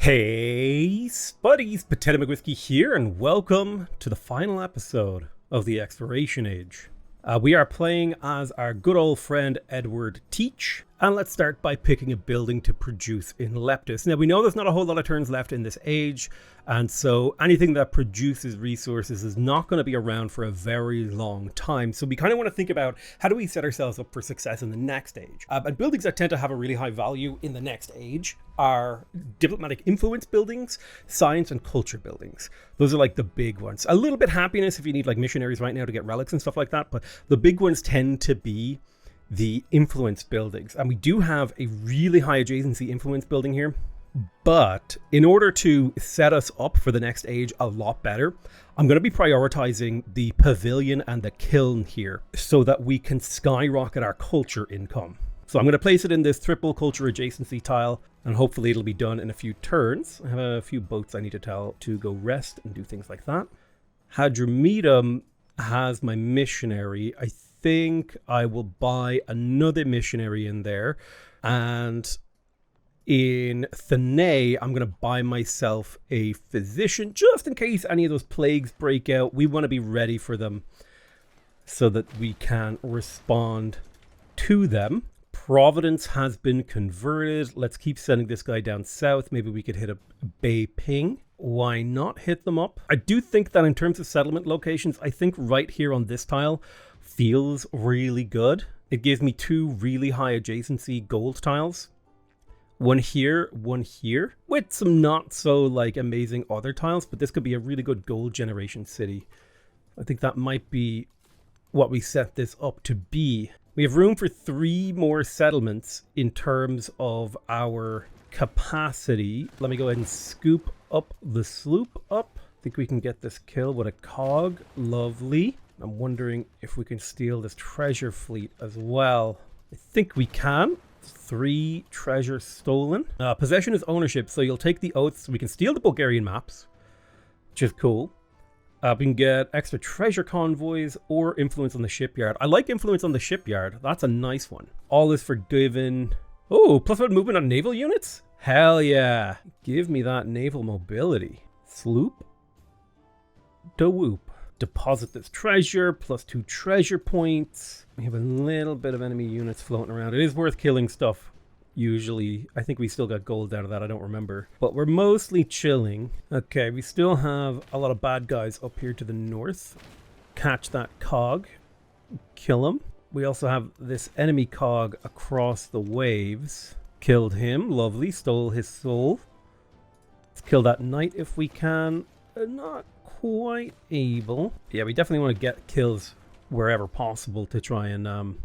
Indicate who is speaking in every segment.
Speaker 1: Hey, Spuddies, Potato McWhiskey here, and welcome to the final episode of the Exploration Age. We are playing as our good old friend Edward Teach, and let's start by picking a building to produce in Leptis. Now, we know there's not a whole lot of turns left in this age, and so anything that produces resources is not going to be around for a very long time. So we kind of want to think about how do we set ourselves up for success in the next age. And buildings that tend to have a really high value in the next age are diplomatic influence buildings, science and culture buildings. Those are like the big ones. A little bit happiness if you need like missionaries right now to get relics and stuff like that, but the big ones tend to be the influence buildings. And we do have a really high adjacency influence building here. But in order to set us up for the next age a lot better, I'm going to be prioritizing the pavilion and the kiln here so that we can skyrocket our culture income. So I'm going to place it in this triple culture adjacency tile, and hopefully it'll be done in a few turns. I have a few boats I need to tell to go rest and do things like that. Hadramedum has my missionary. I think I will buy another missionary in there, and in Thanay, I'm going to buy myself a physician just in case any of those plagues break out. We want to be ready for them so that we can respond to them. Providence has been converted. Let's keep sending this guy down south. Maybe we could hit a Bay Ping. Why not hit them up? I do think that in terms of settlement locations, I think right here on this tile feels really good. It gives me two really high adjacency gold tiles. One here, with some not so like amazing other tiles, but this could be a really good gold generation city. I think that might be what we set this up to be. We have room for 3 more settlements in terms of our capacity. Let me go ahead and scoop up the sloop up. I think we can get this kill with a cog. Lovely. I'm wondering if we can steal this treasure fleet as well. I think we can. 3 treasure stolen. Possession is ownership, so you'll take the oaths. We can steal the Bulgarian maps, which is cool. We can get extra treasure convoys or influence on the shipyard. I like influence on the shipyard. That's a nice one. All is forgiven. Oh, +1 movement on naval units? Hell yeah. Give me that naval mobility. Sloop. Whoop. Deposit this treasure, +2 treasure points. We have a little bit of enemy units floating around. It is worth killing stuff. Usually, I think we still got gold out of that, I don't remember. But we're mostly chilling. Okay, we still have a lot of bad guys up here to the north. Catch that cog. Kill him. We also have this enemy cog across the waves. Killed him, lovely, stole his soul. Let's kill that knight if we can. Not quite able. Yeah, we definitely want to get kills wherever possible to try and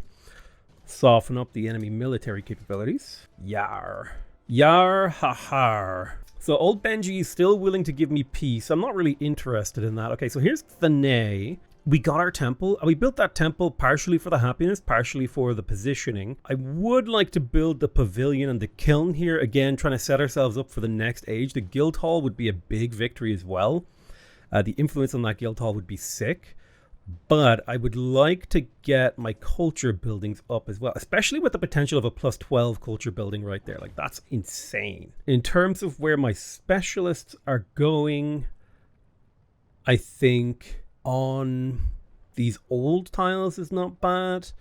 Speaker 1: soften up the enemy military capabilities. Yar. Yar ha-har. So old Benji is still willing to give me peace. I'm not really interested in that. Okay, so here's Thanay. We got our temple, and we built that temple partially for the happiness, partially for the positioning. I would like to build the pavilion and the kiln here, again, trying to set ourselves up for the next age. The guild hall would be a big victory as well. The influence on that guild hall would be sick. But I would like to get my culture buildings up as well, especially with the potential of a +12 culture building right there. Like, that's insane. In terms of where my specialists are going, I think on these old tiles is not bad.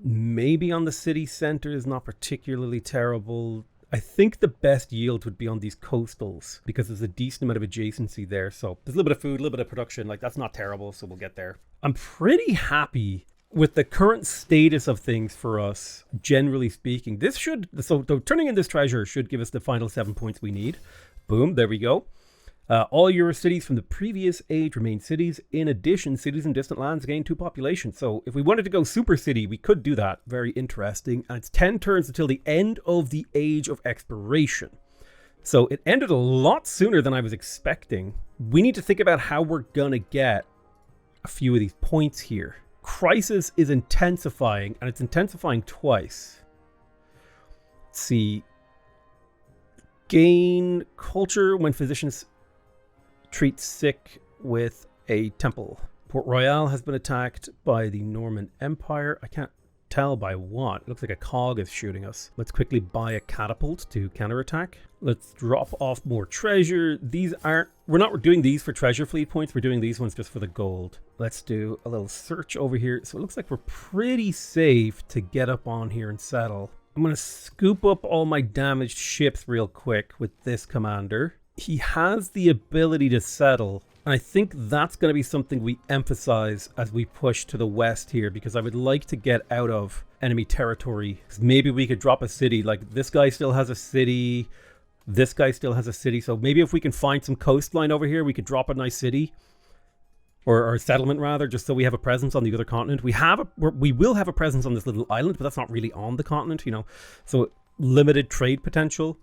Speaker 1: Maybe on the city center is not particularly terrible. I think the best yield would be on these coastals because there's a decent amount of adjacency there. So there's a little bit of food, a little bit of production. Like, that's not terrible, so we'll get there. I'm pretty happy with the current status of things for us, generally speaking. This should, so turning in this treasure should give us the final 7 points we need. Boom, there we go. All your cities from the previous age remain cities. In addition, cities in distant lands gain 2 population. So if we wanted to go super city, we could do that. Very interesting. And it's 10 turns until the end of the age of exploration. So it ended a lot sooner than I was expecting. We need to think about how we're going to get a few of these points here. Crisis is intensifying, and it's intensifying twice. Let's see. Gain culture when physicians treat sick with a temple. Port Royal has been attacked by the Norman Empire. I can't tell by what. It looks like a cog is shooting us. Let's quickly buy a catapult to counterattack. Let's drop off more treasure. We're not doing these for treasure fleet points. We're doing these ones just for the gold. Let's do a little search over here. So it looks like we're pretty safe to get up on here and settle. I'm going to scoop up all my damaged ships real quick with this commander. He has the ability to settle. And I think that's going to be something we emphasize as we push to the west here, because I would like to get out of enemy territory. Maybe we could drop a city. Like, this guy still has a city. This guy still has a city. So maybe if we can find some coastline over here, we could drop a nice city. Or a settlement, rather, just so we have a presence on the other continent. We will have a presence on this little island, but that's not really on the continent, you know. So limited trade potential.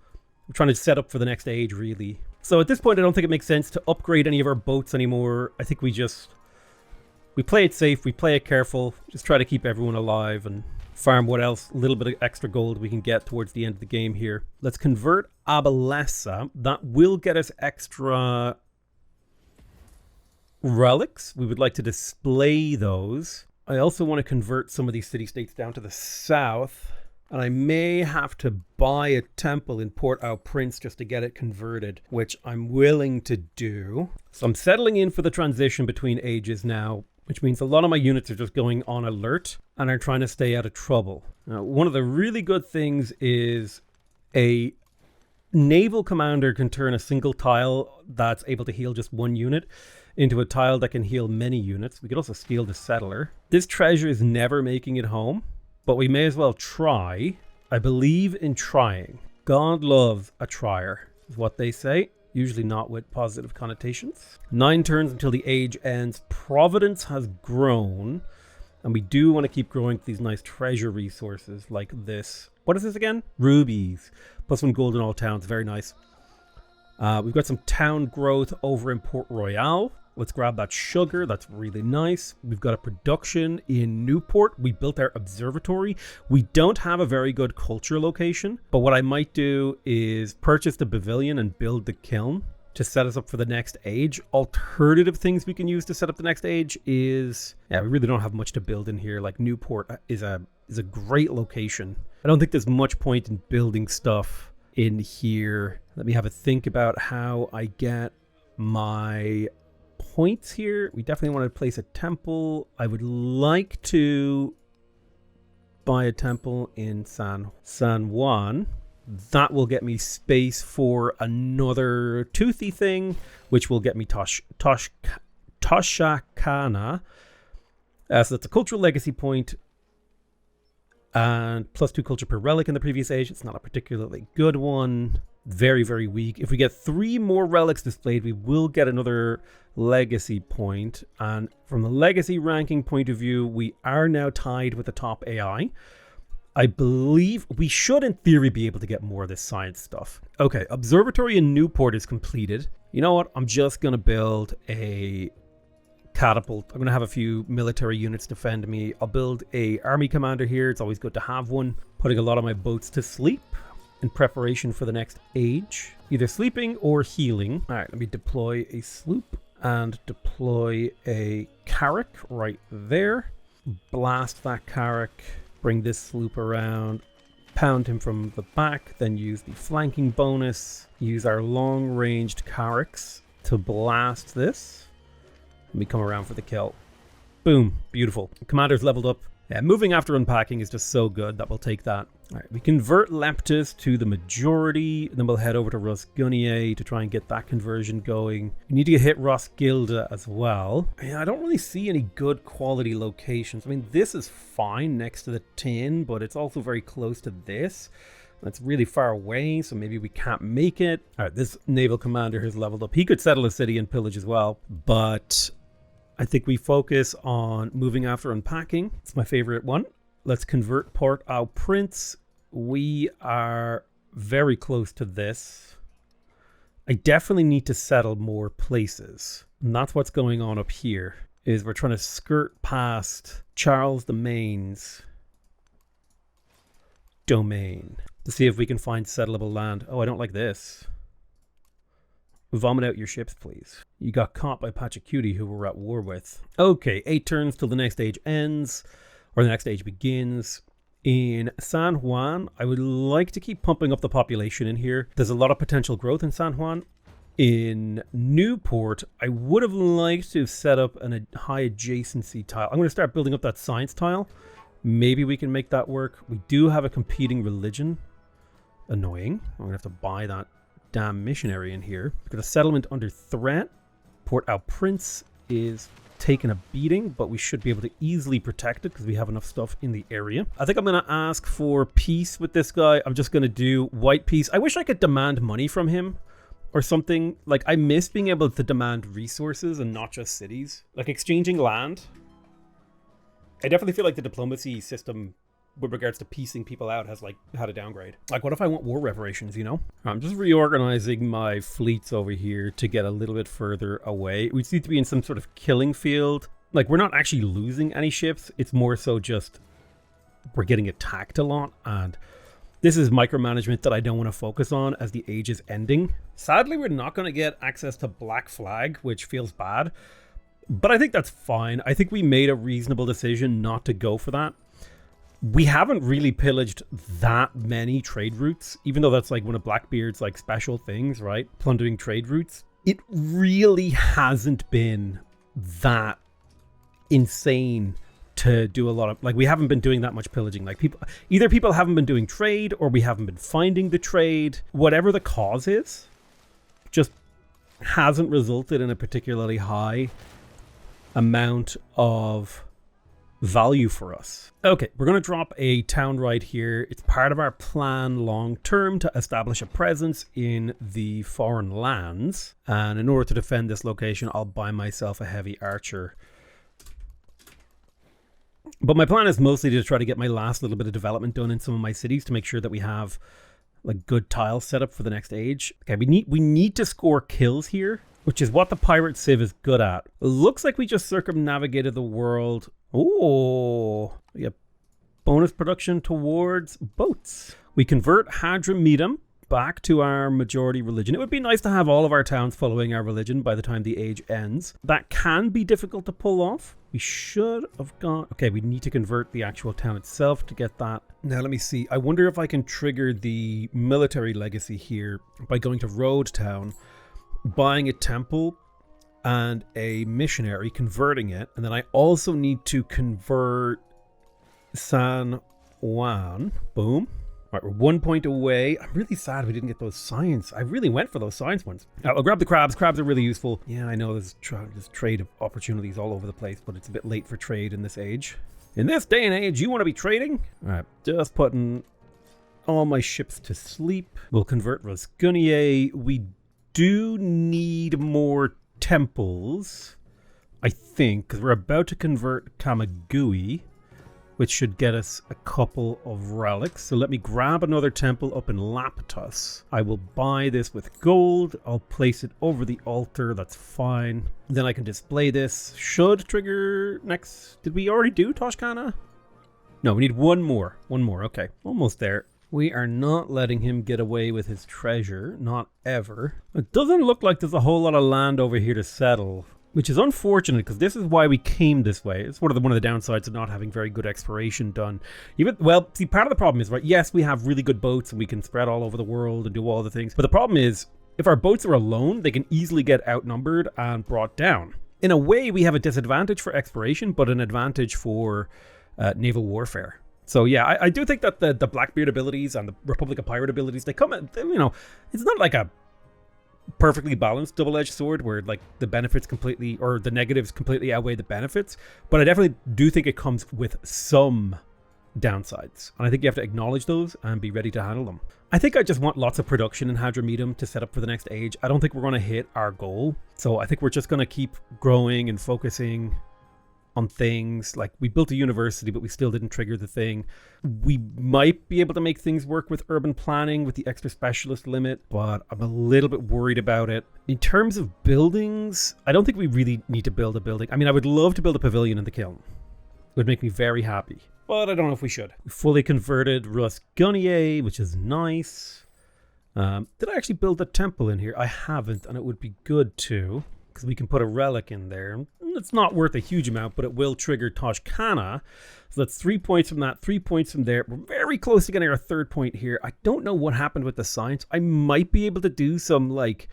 Speaker 1: We're trying to set up for the next age, really. So at this point, I don't think it makes sense to upgrade any of our boats anymore. I think we play it safe, we play it careful, just try to keep everyone alive and farm what else, a little bit of extra gold we can get towards the end of the game here. Let's convert Abalessa. That will get us extra relics. We would like to display those. I also want to convert some of these city-states down to the south. And I may have to buy a temple in Port-au-Prince just to get it converted, which I'm willing to do. So I'm settling in for the transition between ages now, which means a lot of my units are just going on alert and are trying to stay out of trouble. Now, one of the really good things is a naval commander can turn a single tile that's able to heal just one unit into a tile that can heal many units. We could also steal the settler. This treasure is never making it home, but we may as well try. I believe in trying. God loves a trier, is what they say. Usually not with positive connotations. 9 turns until the age ends. Providence has grown. And we do want to keep growing these nice treasure resources like this. What is this again? Rubies. +1 gold in all towns. Very nice. We've got some town growth over in Port Royal. Let's grab that sugar. That's really nice. We've got a production in Newport. We built our observatory. We don't have a very good culture location, but what I might do is purchase the pavilion and build the kiln to set us up for the next age. Alternative things we can use to set up the next age is, we really don't have much to build in here. Like Newport is a great location. I don't think there's much point in building stuff in here. Let me have a think about how I get my points here. We definitely want to place a temple. I would like to buy a temple in San Juan. That will get me space for another toothy thing, which will get me Toshakana. So that's a cultural legacy point. And +2 culture per relic in the previous age. It's not a particularly good one. Very, very weak. If we get 3 more relics displayed, we will get another legacy point. And from the legacy ranking point of view, we are now tied with the top AI. I believe we should, in theory, be able to get more of this science stuff. Okay, observatory in Newport is completed. You know what? I'm just going to build a catapult. I'm going to have a few military units defend me. I'll build a army commander here. It's always good to have one. Putting a lot of my boats to sleep in preparation for the next age. Either sleeping or healing. All right, let me deploy a sloop and deploy a carrack right there. Blast that carrack. Bring this sloop around. Pound him from the back. Then use the flanking bonus. Use our long-ranged carracks to blast this. Let me come around for the kill. Boom. Beautiful. Commander's leveled up. Yeah, moving after unpacking is just so good that we'll take that. All right, we convert Leptis to the majority. Then we'll head over to Rosgunier to try and get that conversion going. We need to hit Rosgilda as well. Yeah, I don't really see any good quality locations. I mean, this is fine next to the tin, but it's also very close to this. That's really far away, so maybe we can't make it. All right, this naval commander has leveled up. He could settle a city and pillage as well, but I think we focus on moving after unpacking. It's my favorite one. Let's convert Port-au-Prince. We are very close to this. I definitely need to settle more places. And that's what's going on up here, is we're trying to skirt past Charles the Maine's domain to see if we can find settleable land. Oh, I don't like this. Vomit out your ships, please. You got caught by Pachacuti, who we're at war with. Okay, 8 turns till the next age ends. or the next age begins. In San Juan, I would like to keep pumping up the population in here. There's a lot of potential growth in San Juan. In Newport, I would have liked to set up a high adjacency tile. I'm going to start building up that science tile. Maybe we can make that work. We do have a competing religion. Annoying. I'm going to have to buy that damn missionary in here. We've got a settlement under threat. Port au Prince is taking a beating, but we should be able to easily protect it because we have enough stuff in the area. I think I'm going to ask for peace with this guy. I'm just going to do white peace. I wish I could demand money from him or something. Like, I miss being able to demand resources and not just cities. Like, exchanging land. I definitely feel like the diplomacy system with regards to piecing people out has like had a downgrade. Like, what if I want war reparations, you know? I'm just reorganizing my fleets over here to get a little bit further away. We just need to be in some sort of killing field. Like, we're not actually losing any ships. It's more so just we're getting attacked a lot, and this is micromanagement that I don't want to focus on as the age is ending. Sadly, we're not going to get access to Black Flag, which feels bad, but I think that's fine. I think we made a reasonable decision not to go for that. We haven't really pillaged that many trade routes, even though that's like one of Blackbeard's like special things, right? Plundering trade routes. It really hasn't been that insane to do a lot of, like, we haven't been doing that much pillaging. Like, people haven't been doing trade, or we haven't been finding the trade. Whatever the cause is, just hasn't resulted in a particularly high amount of value for us. Okay, we're going to drop a town right here. It's part of our plan long term to establish a presence in the foreign lands. And in order to defend this location, I'll buy myself a heavy archer. But my plan is mostly to try to get my last little bit of development done in some of my cities to make sure that we have like good tiles set up for the next age. Okay, we need to score kills here, which is what the pirate civ is good at. It looks like we just circumnavigated the world. Oh, we have bonus production towards boats. We convert Hadramedum back to our majority religion. It would be nice to have all of our towns following our religion by the time the age ends. That can be difficult to pull off. We should have got... Okay, we need to convert the actual town itself to get that. Now, let me see. I wonder if I can trigger the military legacy here by going to Road Town, buying a temple and a missionary, converting it, and then I also need to convert San Juan. Boom. All right, we're 1 point away. I'm really sad we didn't get those science. I really went for those science ones. I'll grab the crabs. Crabs are really useful. Yeah, I know there's trade opportunities all over the place, but it's a bit late for trade in this age. In this day and age, you want to be trading? All right, just putting all my ships to sleep. We'll convert Rosgunier. We do need more temples, I think, because we're about to convert Kamagui, which should get us a couple of relics. So let me grab another temple up in Laptus. I will buy this with gold. I'll place it over the altar. That's fine. Then I can display this. Should trigger next. Did we already do Toshkana? No, we need one more. One more. Okay, almost there. We are not letting him get away with his treasure. Not ever. It doesn't look like there's a whole lot of land over here to settle, which is unfortunate because this is why we came this way. It's one of the downsides of not having very good exploration done. Well, see, part of the problem is, right, yes, we have really good boats and we can spread all over the world and do all the things. But the problem is, if our boats are alone, they can easily get outnumbered and brought down. In a way, we have a disadvantage for exploration, but an advantage for naval warfare. So yeah, I do think that the Blackbeard abilities and the Republic of Pirate abilities, they come at, you know, it's not like a perfectly balanced double-edged sword where like the benefits completely, or the negatives completely outweigh the benefits, but I definitely do think it comes with some downsides, and I think you have to acknowledge those and be ready to handle them. I think I just want lots of production in Hadramedum to set up for the next age. I don't think we're going to hit our goal, so I think we're just going to keep growing and focusing on things. Like, we built a university, but we still didn't trigger the thing. We might be able to make things work with urban planning with the extra specialist limit, but I'm a little bit worried about it. In terms of buildings, I don't think we really need to build a building. I mean, I would love to build a pavilion in the kiln. It would make me very happy, but I don't know if we should. We fully converted Rosgunier, which is nice. Did I actually build a temple in here? I haven't, and it would be good to, because we can put a relic in there. it's not worth a huge amount, but it will trigger Toshkana. So that's 3 points from that, 3 points from there. We're very close to getting our third point here. I don't know what happened with the science. I might be able to do some like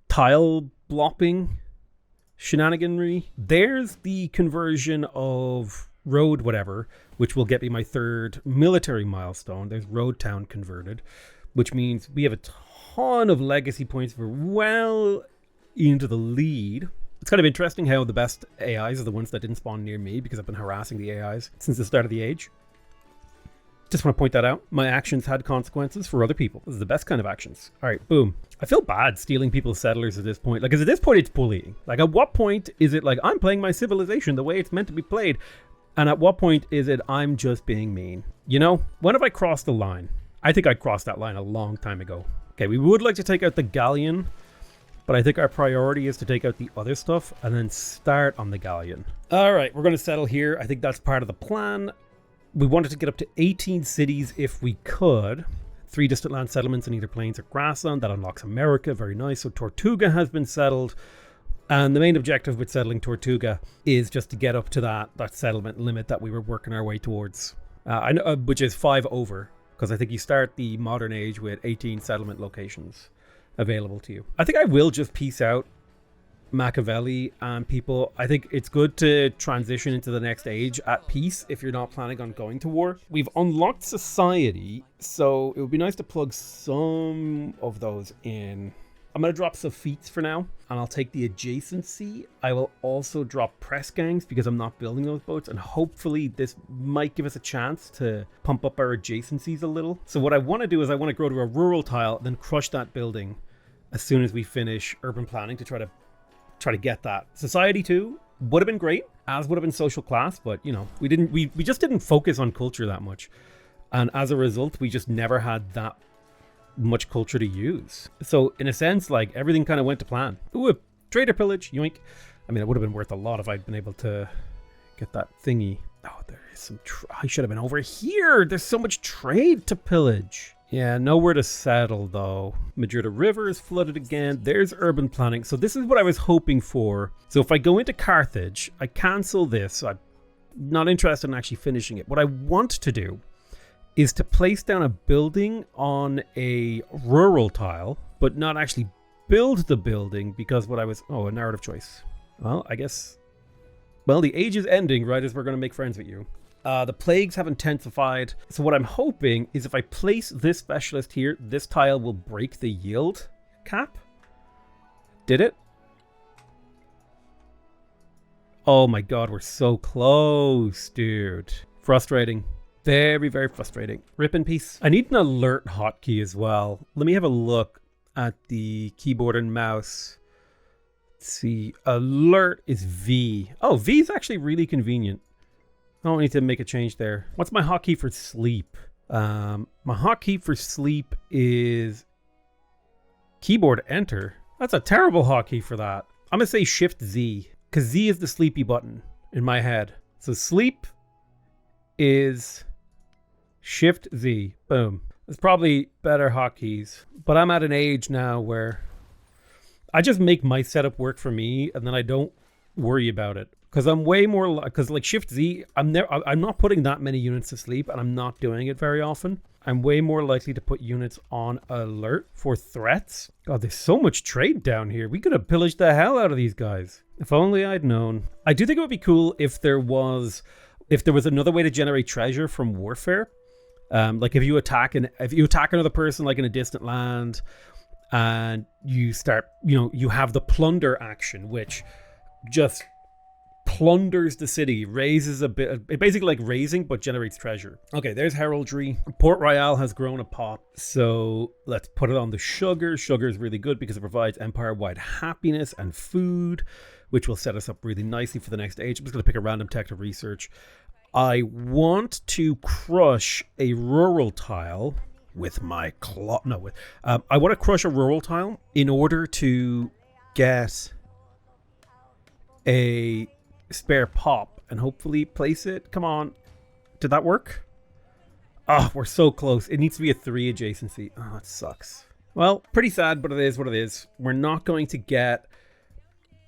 Speaker 1: tile blopping shenaniganry. There's the conversion of road whatever, which will get me my third military milestone. There's Road Town converted, which means we have a ton of legacy points for well into the lead. It's kind of interesting how the best AIs are the ones that didn't spawn near me because I've been harassing the AIs since the start of the age. Just want to point that out. My actions had consequences for other people. This is the best kind of actions. All right, boom. I feel bad stealing people's settlers at this point. Like, because at this point, it's bullying. Like, at what point is it like, I'm playing my civilization the way it's meant to be played? And at what point is it, I'm just being mean? You know, when have I crossed the line? I think I crossed that line a long time ago. Okay, we would like to take out the galleon, but I think our priority is to take out the other stuff and then start on the galleon. All right, we're going to settle here. I think that's part of the plan. We wanted to get up to 18 cities if we could. 3 distant land settlements in either plains or grassland. That unlocks America. Very nice. So Tortuga has been settled. And the main objective with settling Tortuga is just to get up to that settlement limit that we were working our way towards. I know, which is 5 over. Because I think you start the modern age with 18 settlement locations available to you. I think I will just peace out Machiavelli and people. I think it's good to transition into the next age at peace if you're not planning on going to war. We've unlocked society, so it would be nice to plug some of those in. I'm going to drop some feats for now, and I'll take the adjacency. I will also drop press gangs because I'm not building those boats, and hopefully this might give us a chance to pump up our adjacencies a little. So what I want to do is I want to grow to a rural tile, then crush that building as soon as we finish urban planning to try to get that. Society 2 would have been great, as would have been social class, but you know, we just didn't focus on culture that much. And as a result, we just never had that much culture to use. So in a sense, like everything kind of went to plan. Ooh, trader pillage, yoink. I mean, it would have been worth a lot if I'd been able to get that thingy. Oh, there is some, I should have been over here. There's so much trade to pillage. Yeah, nowhere to settle though. Madrid River is flooded again. There's urban planning. So this is what I was hoping for. So if I go into Carthage, I cancel this. I'm not interested in actually finishing it. What I want to do is to place down a building on a rural tile, but not actually build the building because a narrative choice. Well, I guess, the age is ending right as we're going to make friends with you. The plagues have intensified. So what I'm hoping is if I place this specialist here, this tile will break the yield cap. Did it? Oh my God, we're so close, dude. Frustrating. Very, very frustrating. Rip in peace. I need an alert hotkey as well. Let me have a look at the keyboard and mouse. Let's see. Alert is V. Oh, V is actually really convenient. I don't need to make a change there. What's my hotkey for sleep? My hotkey for sleep is keyboard enter. That's a terrible hotkey for that. I'm going to say Shift Z because Z is the sleepy button in my head. So sleep is Shift Z. Boom. It's probably better hotkeys, but I'm at an age now where I just make my setup work for me and then I don't worry about it. Because I'm way more, because like Shift Z, I'm not putting that many units to sleep and I'm not doing it very often. I'm way more likely to put units on alert for threats. God, there's so much trade down here. We could have pillaged the hell out of these guys. If only I'd known. I do think it would be cool if there was another way to generate treasure from warfare. Like if you attack another person like in a distant land and you start, you have the plunder action, which just plunders the city, raises a bit, basically like raising, but generates treasure. Okay, there's heraldry. Port Royal has grown a pot, so let's put it on the sugar. Sugar is really good because it provides empire-wide happiness and food, which will set us up really nicely for the next age. I'm just going to pick a random tech to research. I want to crush a rural tile with my claw. No, I want to crush a rural tile in order to get a spare pop and hopefully place it. Come on. Did that work? Oh, we're so close. It needs to be a 3 adjacency. Oh, it sucks. Well, pretty sad, but it is what it is. We're not going to get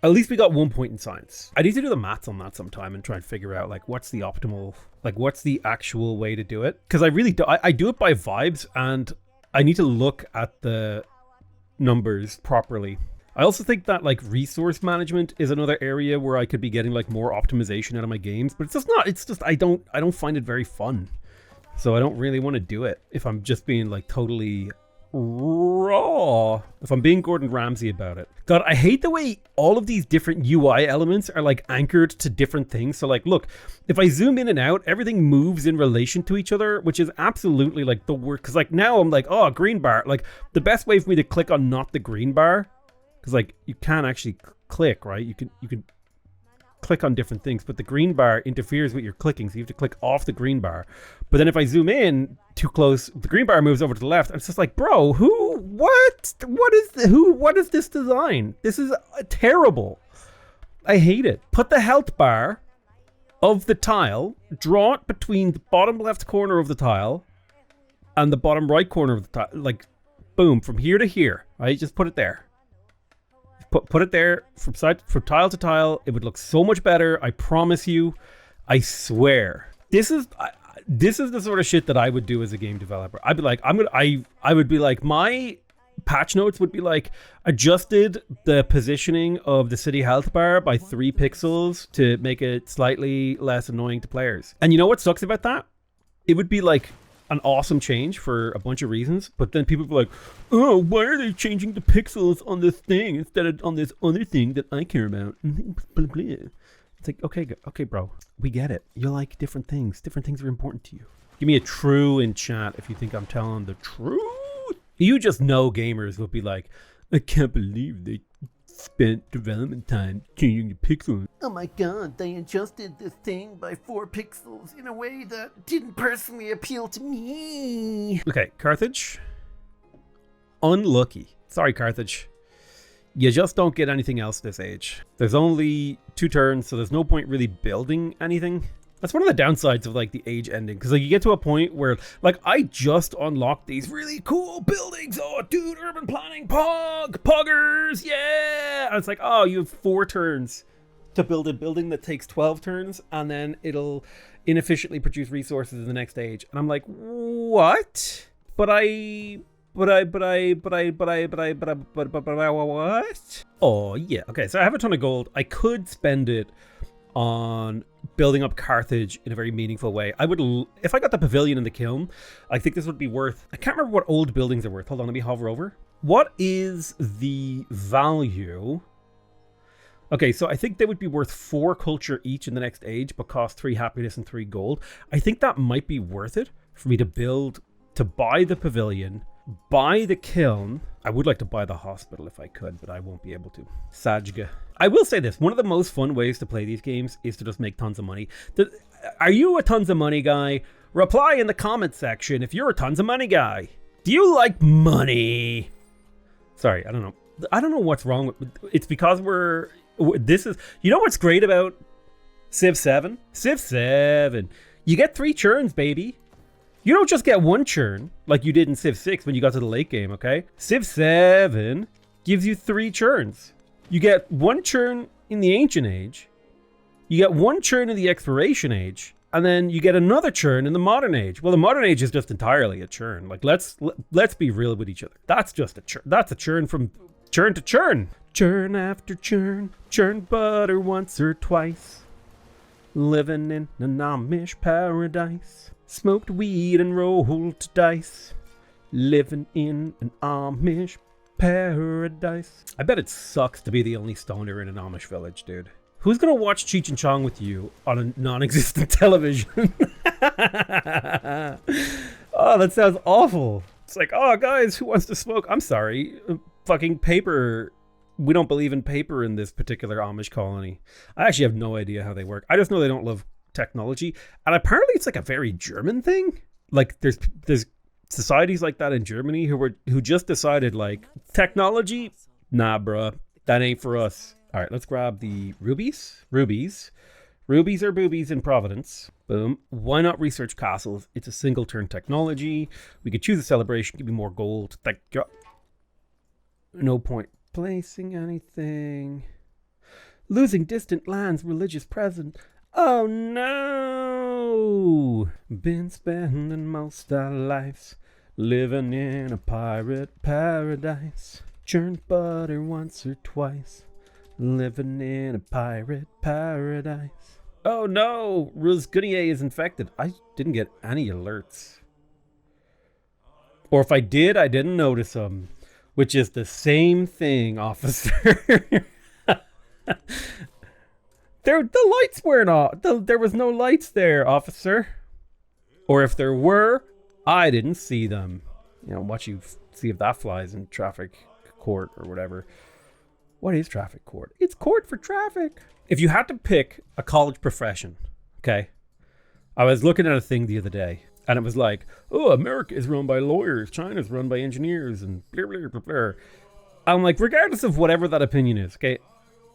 Speaker 1: At least we got 1 point in science. I need to do the maths on that sometime and try and figure out like what's the optimal, like what's the actual way to do it. Because I really do, I do it by vibes, and I need to look at the numbers properly. I also think that like resource management is another area where I could be getting like more optimization out of my games, but it's just not, it's just, I don't find it very fun. So I don't really want to do it if I'm just being like totally raw, if I'm being Gordon Ramsay about it. God, I hate the way all of these different UI elements are like anchored to different things. So like, look, if I zoom in and out, everything moves in relation to each other, which is absolutely like the worst. Because like now I'm like, oh, green bar. Like the best way for me to click on not the green bar, because like you can't actually click, right? You can click on different things, but the green bar interferes with your clicking, so you have to click off the green bar. But then if I zoom in too close, the green bar moves over to the left, and it's just like, bro, what is this design? This is terrible. I hate it. Put the health bar of the tile, draw it between the bottom left corner of the tile and the bottom right corner of the tile, like boom, from here to here, right? Just put it there. Put it there from tile to tile. It would look so much better. I promise you. I swear. This is the sort of shit that I would do as a game developer. I'd be like, I would be like, my patch notes would be like, adjusted the positioning of the city health bar by 3 pixels to make it slightly less annoying to players. And you know what sucks about that? It would be like an awesome change for a bunch of reasons, but then people be like, oh, why are they changing the pixels on this thing instead of on this other thing that I care about? It's like, okay, bro, we get it. You like different things. Different things are important to you. Give me a true in chat if you think I'm telling the truth. You just know gamers will be like, I can't believe they spent development time changing the pixels.
Speaker 2: Oh my god, they adjusted this thing by 4 pixels in a way that didn't personally appeal to me.
Speaker 1: Okay, Carthage. Unlucky. Sorry, Carthage. You just don't get anything else this age. There's only 2 turns, so there's no point really building anything. That's one of the downsides of like the age ending, because like you get to a point where like I just unlocked these really cool buildings. Oh dude, urban planning, poggers, yeah. And it's like, oh, you have 4 turns to build a building that takes 12 turns, and then it'll inefficiently produce resources in the next stage. And I'm like, what? But what? Oh yeah, okay, so I have a ton of gold. I could spend it on building up Carthage in a very meaningful way. I would, if I got the pavilion and the kiln, I think this would be worth, I can't remember what old buildings are worth. Hold on, let me hover over. What is the value? Okay, so I think they would be worth 4 culture each in the next age, but cost 3 happiness and 3 gold. I think that might be worth it for me to build, to buy the pavilion, buy the kiln. I would like to buy the hospital if I could, but I won't be able to. Sajga. I will say this, one of the most fun ways to play these games is to just make tons of money. Are you a tons of money guy? Reply in the comment section if you're a tons of money guy. Do you like money? Sorry, I don't know. I don't know what's wrong with it's because this is, you know what's great about Civ 7? Civ 7. You get 3 churns, baby. You don't just get 1 churn like you did in Civ 6 when you got to the late game, okay? Civ 7 gives you 3 churns. You get 1 churn in the Ancient Age, you get 1 churn in the Exploration Age, and then you get another churn in the Modern Age. Well, the Modern Age is just entirely a churn. Like, let's be real with each other. That's just a churn. That's a churn from churn to churn. Churn after churn, churn butter once or twice. Living in an Amish paradise. Smoked weed and rolled dice. Living in an Amish paradise. I bet it sucks to be the only stoner in an Amish village, dude. Who's gonna watch Cheech and Chong with you on a non-existent television? Oh, that sounds awful. It's like, oh, guys, who wants to smoke? I'm sorry. Fucking paper. We don't believe in paper in this particular Amish colony. I actually have no idea how they work. I just know they don't love technology. And apparently it's like a very German thing. Like there's societies like that in Germany who just decided like, technology? Nah, bruh. That ain't for us. All right, let's grab the rubies. Rubies are boobies in Providence. Boom. Why not research castles? It's a single turn technology. We could choose a celebration, give me more gold. Thank you. No point placing anything. Losing distant lands, religious present. Oh no! Been spending most our lives living in a pirate paradise. Churned butter once or twice. Living in a pirate paradise. Oh no! Rosgunier is infected. I didn't get any alerts. Or if I did, I didn't notice them. Which is the same thing, officer. The lights weren't off. There was no lights there, officer. Or if there were, I didn't see them. Watch you see if that flies in traffic court or whatever. What is traffic court? It's court for traffic. If you had to pick a college profession, okay? I was looking at a thing the other day, and it was like, oh, America is run by lawyers, China's run by engineers, and blah, blah, blah, blah. I'm like, regardless of whatever that opinion is, okay?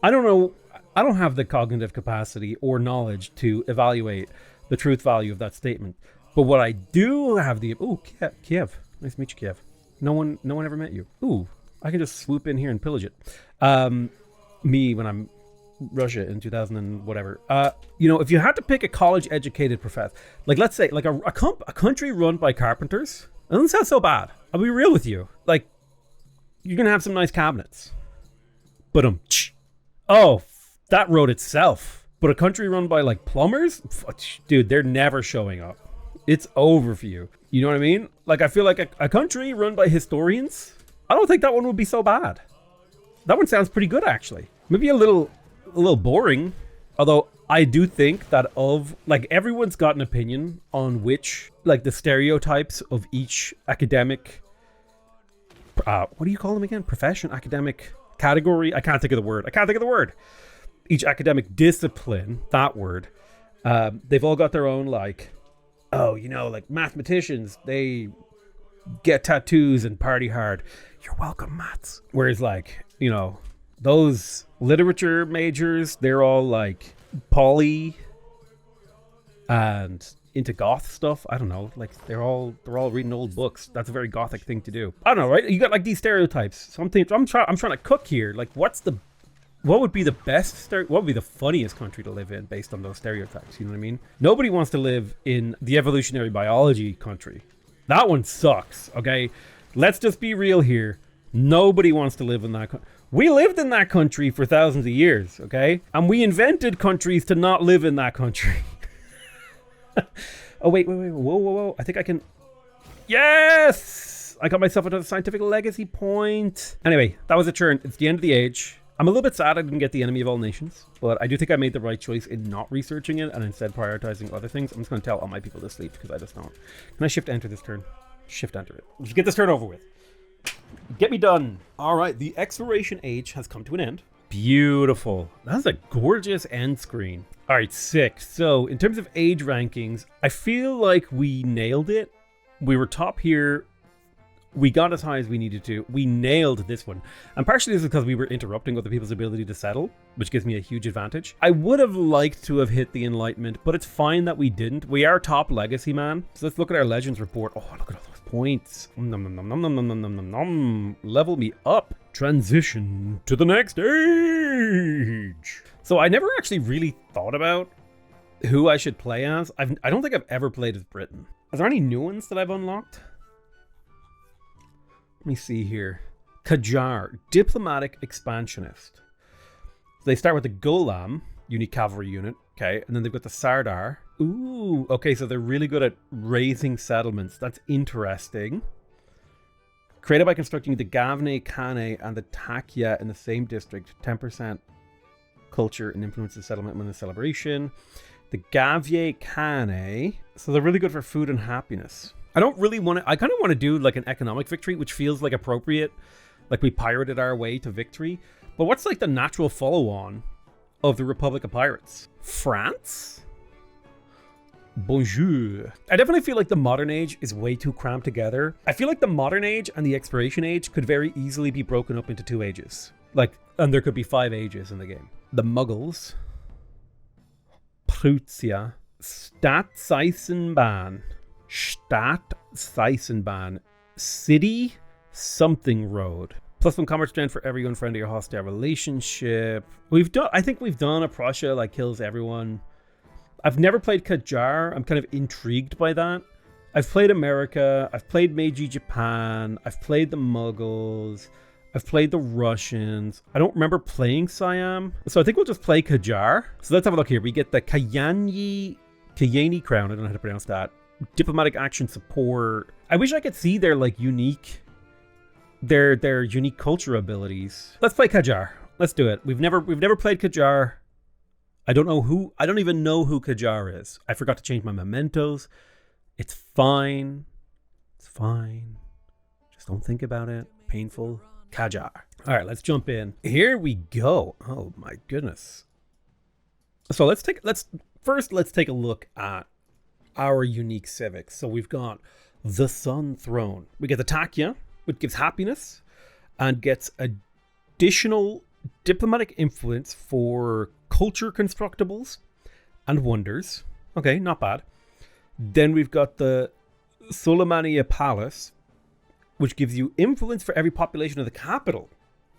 Speaker 1: I don't know. I don't have the cognitive capacity or knowledge to evaluate the truth value of that statement. But what I do have Kiev. Nice to meet you, Kiev. No one ever met you. Ooh, I can just swoop in here and pillage it. Me when I'm Russia in 2000 and whatever. If you had to pick a college-educated professor, like let's say like a country run by carpenters, it doesn't sound so bad. I'll be real with you. Like, you're gonna have some nice cabinets. But that wrote itself. But a country run by like plumbers, dude, they're never showing up. It's over for you. You know what I mean? Like, I feel like a country run by historians, I don't think that one would be so bad. That one sounds pretty good, actually. Maybe a little boring. Although I do think that everyone's got an opinion on which, like, the stereotypes of each academic, what do you call them again? Profession, academic category? I can't think of the word. Each academic discipline, that word, they've all got their own, like, like mathematicians, they get tattoos and party hard. You're welcome, maths. Whereas, like, those literature majors, they're all like poly and into goth stuff. I don't know. Like, they're all reading old books. That's a very gothic thing to do. I don't know, right? You got like these stereotypes. I'm trying to cook here. Like, what would be the best what would be the funniest country to live in based on those stereotypes? You know what I mean? Nobody wants to live in the evolutionary biology country. That one sucks, okay? Let's just be real here. Nobody wants to live in that country. We lived in that country for thousands of years, okay? And we invented countries to not live in that country. Oh, wait. Whoa. I think I can... Yes! I got myself another scientific legacy point. Anyway, that was a turn. It's the end of the age. I'm a little bit sad I didn't get the enemy of all nations, but I do think I made the right choice in not researching it and instead prioritizing other things. I'm just going to tell all my people to sleep because I just don't. Can I shift enter this turn? Shift enter it. Let's get this turn over with. Get me done. All right, the exploration age has come to an end. Beautiful. That's a gorgeous end screen. All right, sick. So in terms of age rankings, I feel like we nailed it. We were top here. We got as high as we needed to. We nailed this one. And partially this is because we were interrupting other people's ability to settle, which gives me a huge advantage. I would have liked to have hit the Enlightenment, but it's fine that we didn't. We are top legacy, man. So let's look at our Legends report. Oh, look at all those points. Level me up. Transition to the next age. So I never actually really thought about who I should play as. I don't think I've ever played as Britain. Is there any new ones that I've unlocked? Let me see here. Qajar, diplomatic expansionist. So they start with the Golam, unique cavalry unit. Okay, and then they've got the Sardar. Ooh, okay, so they're really good at raising settlements. That's interesting. Created by constructing the Gavne, Kane, and the Takya in the same district. 10% culture and influence the settlement when the celebration. The Gavye Kane. So they're really good for food and happiness. I don't really want to... I kind of want to do like an economic victory, which feels like appropriate. Like we pirated our way to victory. But what's like the natural follow-on of the Republic of Pirates? France? Bonjour. I definitely feel like the modern age is way too cramped together. I feel like the modern age and the exploration age could very easily be broken up into 2 ages. Like, and there could be 5 ages in the game. The Muggles. Prussia. Stadtseisenbahn. Stadtseisenbahn. City something road. +1 combat strength for every unfriendly or hostile relationship. I think we've done a Prussia like kills everyone. I've never played Qajar. I'm kind of intrigued by that. I've played America. I've played Meiji Japan. I've played the Mughals. I've played the Russians. I don't remember playing Siam. So I think we'll just play Qajar. So let's have a look here. We get the Kayani crown. I don't know how to pronounce that. Diplomatic action support. I wish I could see their like unique culture abilities. Let's play Qajar. Let's do it. We've never played Qajar. I don't even know who Qajar is. I forgot to change my mementos. It's fine. It's fine. Just don't think about it. Painful. Qajar. All right, let's jump in. Here we go. Oh my goodness. So let's take a look at our unique civics. So we've got the Sun Throne. We get the Takya, which gives happiness and gets additional diplomatic influence for culture constructibles and wonders. Okay, not bad. Then we've got the Suleimania Palace, which gives you influence for every population of the capital.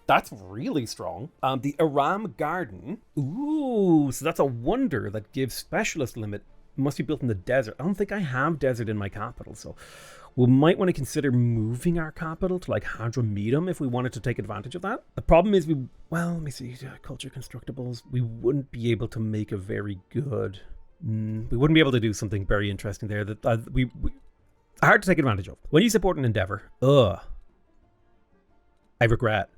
Speaker 1: That's really strong. The Aram Garden. Ooh, so that's a wonder that gives specialist limit. Must be built in the desert. I don't think I have desert in my capital, so we might want to consider moving our capital to like Hadramedum if we wanted to take advantage of that. The problem is let me see, culture constructibles. We wouldn't be able to make a very good. We wouldn't be able to do something very interesting there that we hard to take advantage of. When you support an endeavor, I regret.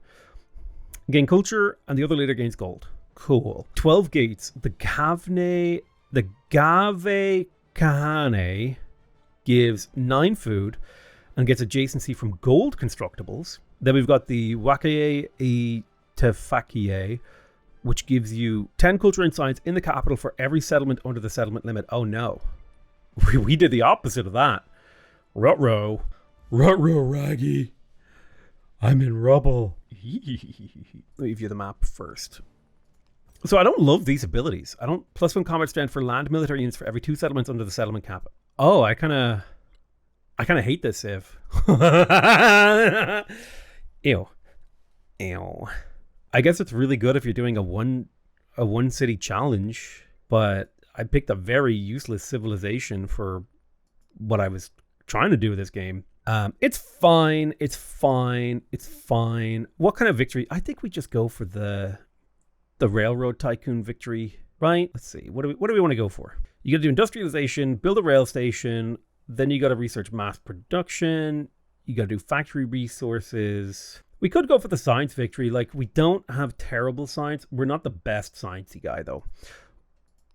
Speaker 1: Gain culture and the other leader gains gold. Cool. 12 gates. The Gave Kahane gives 9 food and gets adjacency from gold constructibles. Then we've got the Wakaye Tefakie, which gives you 10 culture and science in the capital for every settlement under the settlement limit. Oh no. We did the opposite of that. Ruh-roh, Raggy. I'm in rubble. Let me view the map first. So I don't love these abilities. I don't +1 combat strength for land military units for every 2 settlements under the settlement cap. Oh, I kind of hate this save. Ew. I guess it's really good if you're doing a one city challenge, but I picked a very useless civilization for what I was trying to do with this game. It's fine. What kind of victory? I think we just go for the railroad tycoon victory, right? Let's see. What do we want to go for? You got to do industrialization, build a rail station, then you got to research mass production, you got to do factory resources. We could go for the science victory. Like, we don't have terrible science. We're not the best sciencey guy, though.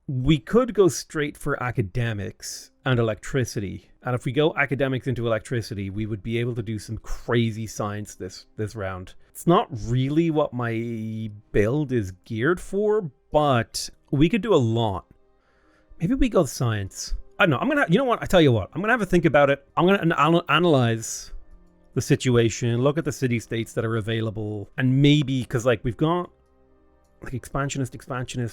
Speaker 1: We could go straight for academics and electricity. And if we go academics into electricity, we would be able to do some crazy science this round. It's not really what my build is geared for, but we could do a lot. Maybe we go science. I don't know. You know what? I tell you what. I'm going to have a think about it. I'm going to analyze the situation, look at the city-states that are available, and maybe, because like we've got like expansionist,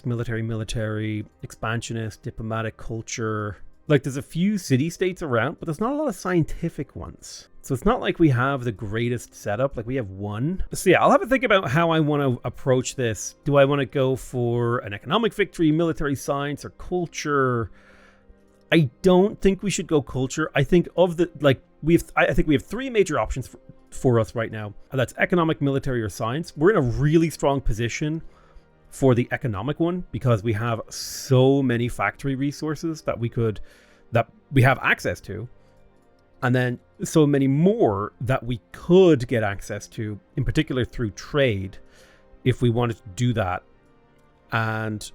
Speaker 1: military, expansionist, diplomatic, culture. Like there's a few city-states around, but there's not a lot of scientific ones. So it's not like we have the greatest setup. Like we have one. So yeah, I'll have to think about how I want to approach this. Do I want to go for an economic victory, military science, or culture? I don't think we should go culture. I think I think we have 3 major options for us right now. And that's economic, military, or science. We're in a really strong position for the economic one because we have so many factory resources that we have access to, and then so many more that we could get access to, in particular through trade, if we wanted to do that. And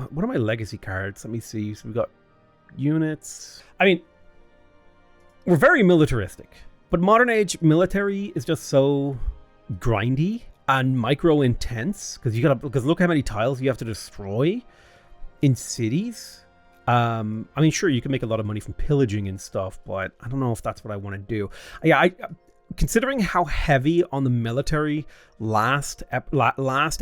Speaker 1: what are my legacy cards? Let me see. So we've got units. I mean, we're very militaristic, but modern age military is just so grindy and micro intense because look how many tiles you have to destroy in cities. I mean, sure, you can make a lot of money from pillaging and stuff, but I don't know if that's what I want to do. Yeah, considering how heavy on the military last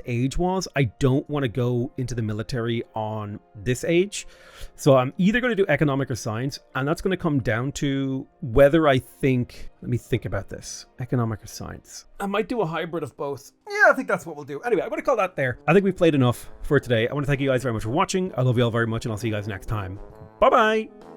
Speaker 1: age was, I don't want to go into the military on this age. So I'm either going to do economic or science, and that's going to come down to whether I think, let me think about this, economic or science. I might do a hybrid of both. Yeah, I think that's what we'll do. Anyway, I'm going to call that there. I think we've played enough for today. I want to thank you guys very much for watching. I love you all very much, and I'll see you guys next time. Bye-bye.